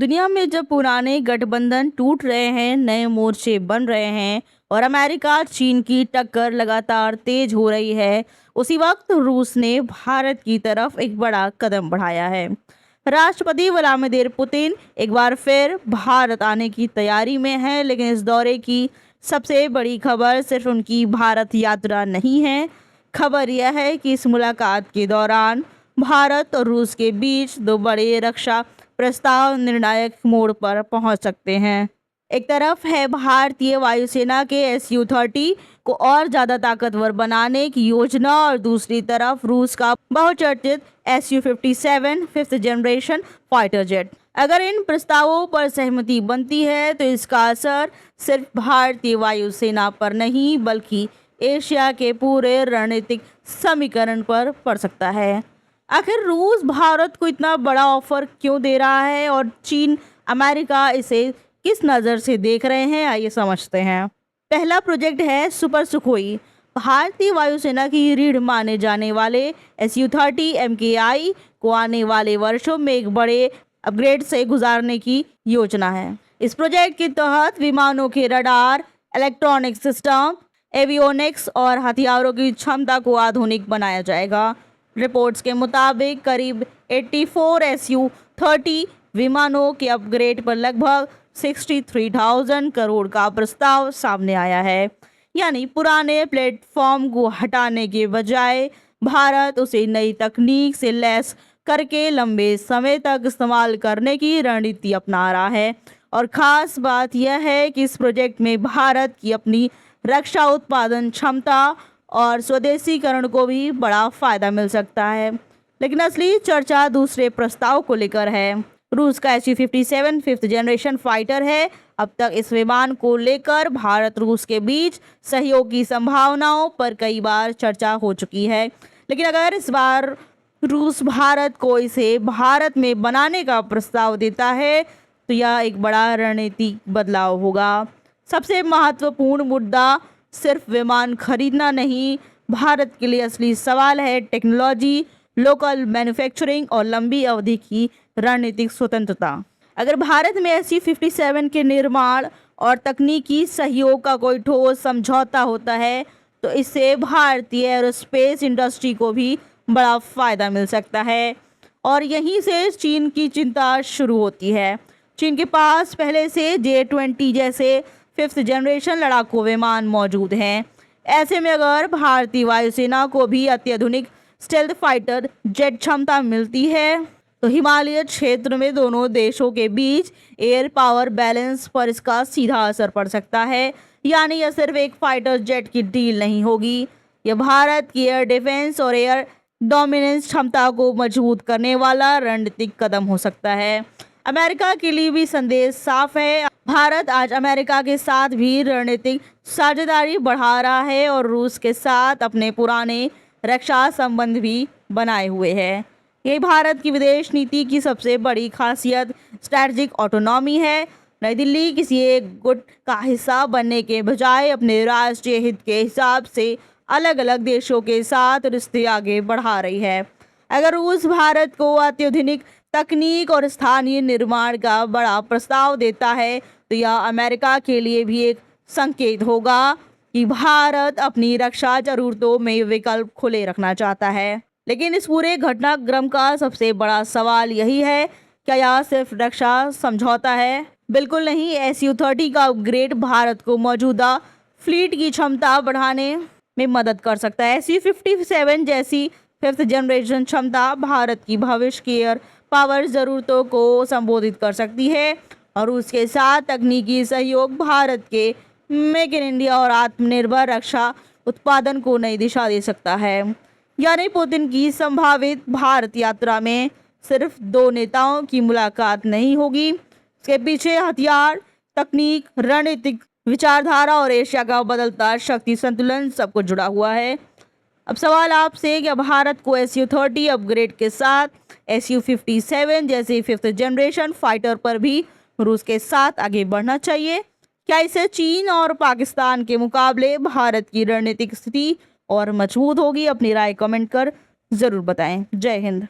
दुनिया में जब पुराने गठबंधन टूट रहे हैं, नए मोर्चे बन रहे हैं और अमेरिका चीन की टक्कर लगातार तेज हो रही है, उसी वक्त रूस ने भारत की तरफ एक बड़ा कदम बढ़ाया है। राष्ट्रपति व्लादिमीर पुतिन एक बार फिर भारत आने की तैयारी में है, लेकिन इस दौरे की सबसे बड़ी खबर सिर्फ उनकी भारत यात्रा नहीं है। खबर यह है कि इस मुलाकात के दौरान भारत और रूस के बीच दो बड़े रक्षा प्रस्ताव निर्णायक मोड़ पर पहुंच सकते हैं। एक तरफ है भारतीय वायुसेना के SU-30 को और ज्यादा ताकतवर बनाने की योजना और दूसरी तरफ रूस का बहुचर्चित SU-57 5th generation fighter jet. अगर इन प्रस्तावों पर सहमति बनती है तो इसका असर सिर्फ भारतीय वायुसेना पर नहीं बल्कि एशिया के पूरे रणनीतिक समीकरण पर पड़ सकता है। आखिर रूस भारत को इतना बड़ा ऑफर क्यों दे रहा है और चीन अमेरिका इसे किस नज़र से देख रहे हैं, आइए समझते हैं। पहला प्रोजेक्ट है सुपर सुखोई। भारतीय वायुसेना की रीढ़ माने जाने वाले SU-30 MKI को आने वाले वर्षों में एक बड़े अपग्रेड से गुजारने की योजना है। इस प्रोजेक्ट के तहत विमानों के रडार, इलेक्ट्रॉनिक सिस्टम, एवियोनिक्स और हथियारों की क्षमता को आधुनिक बनाया जाएगा। रिपोर्ट्स के मुताबिक करीब 84 SU-30 विमानों के अपग्रेड पर लगभग 63,000 करोड़ का प्रस्ताव सामने आया है। यानी पुराने प्लेटफॉर्म को हटाने के बजाय भारत उसे नई तकनीक से लैस करके लंबे समय तक इस्तेमाल करने की रणनीति अपना रहा है। और ख़ास बात यह है कि इस प्रोजेक्ट में भारत की अपनी रक्षा उत्पादन क्षमता और स्वदेशीकरण को भी बड़ा फायदा मिल सकता है। लेकिन असली चर्चा दूसरे प्रस्ताव को लेकर है। रूस का SU-57 5th जनरेशन फाइटर है। अब तक इस विमान को लेकर भारत रूस के बीच सहयोग की संभावनाओं पर कई बार चर्चा हो चुकी है, लेकिन अगर इस बार रूस भारत को इसे भारत में बनाने का प्रस्ताव देता है तो यह एक बड़ा रणनीतिक बदलाव होगा। सबसे महत्वपूर्ण मुद्दा सिर्फ विमान खरीदना नहीं, भारत के लिए असली सवाल है टेक्नोलॉजी, लोकल मैन्युफैक्चरिंग और लंबी अवधि की रणनीतिक स्वतंत्रता। अगर भारत में SU-57 के निर्माण और तकनीकी सहयोग का कोई ठोस समझौता होता है तो इससे भारतीय एरोस्पेस इंडस्ट्री को भी बड़ा फायदा मिल सकता है। और यहीं से चीन की चिंता शुरू होती है। चीन के पास पहले से J-20 जैसे 5th जनरेशन लड़ाकू विमान मौजूद हैं। ऐसे में अगर भारतीय वायुसेना को भी अत्याधुनिक स्टेल्थ फाइटर जेट क्षमता मिलती है तो हिमालय क्षेत्र में दोनों देशों के बीच एयर पावर बैलेंस पर इसका सीधा असर पड़ सकता है। यानी यह सिर्फ एक फाइटर जेट की डील नहीं होगी, यह भारत की एयर डिफेंस और एयर डोमिनेंस क्षमता को मजबूत करने वाला रणनीतिक कदम हो सकता है। अमेरिका के लिए भी संदेश साफ है। भारत आज अमेरिका के साथ भी रणनीतिक साझेदारी बढ़ा रहा है और रूस के साथ अपने पुराने रक्षा संबंध भी बनाए हुए है। ये भारत की विदेश नीति की सबसे बड़ी खासियत स्ट्रैटेजिक ऑटोनॉमी है। नई दिल्ली किसी एक गुट का हिस्सा बनने के बजाय अपने राष्ट्रीय हित के हिसाब से अलग अलग देशों के साथ रिश्ते आगे बढ़ा रही है। अगर रूस भारत को अत्याधुनिक तकनीक और स्थानीय निर्माण का बड़ा प्रस्ताव देता है तो यह अमेरिका के लिए भी एक संकेत होगा कि भारत अपनी रक्षा जरूरतों में विकल्प खुले रखना चाहता है। लेकिन इस पूरे घटनाक्रम का सबसे बड़ा सवाल यही है, क्या यह सिर्फ रक्षा समझौता है? बिल्कुल नहीं। SU-30 का अपग्रेड भारत को मौजूदा फ्लीट की क्षमता बढ़ाने में मदद कर सकता है। SU-57 जैसी 5th जनरेशन क्षमता भारत की भविष्य की एयर पावर ज़रूरतों को संबोधित कर सकती है और उसके साथ तकनीकी सहयोग भारत के मेक इन इंडिया और आत्मनिर्भर रक्षा उत्पादन को नई दिशा दे सकता है। यानी पुतिन की संभावित भारत यात्रा में सिर्फ दो नेताओं की मुलाकात नहीं होगी, इसके पीछे हथियार, तकनीक, रणनीतिक विचारधारा और एशिया का बदलता शक्ति संतुलन सब कुछ जुड़ा हुआ है। अब सवाल आपसे, क्या भारत को SU-30 अपग्रेड के साथ SU-57 जैसे 5th जनरेशन फाइटर पर भी रूस के साथ आगे बढ़ना चाहिए? क्या इससे चीन और पाकिस्तान के मुकाबले भारत की रणनीतिक स्थिति और मजबूत होगी? अपनी राय कमेंट कर जरूर बताएं। जय हिंद।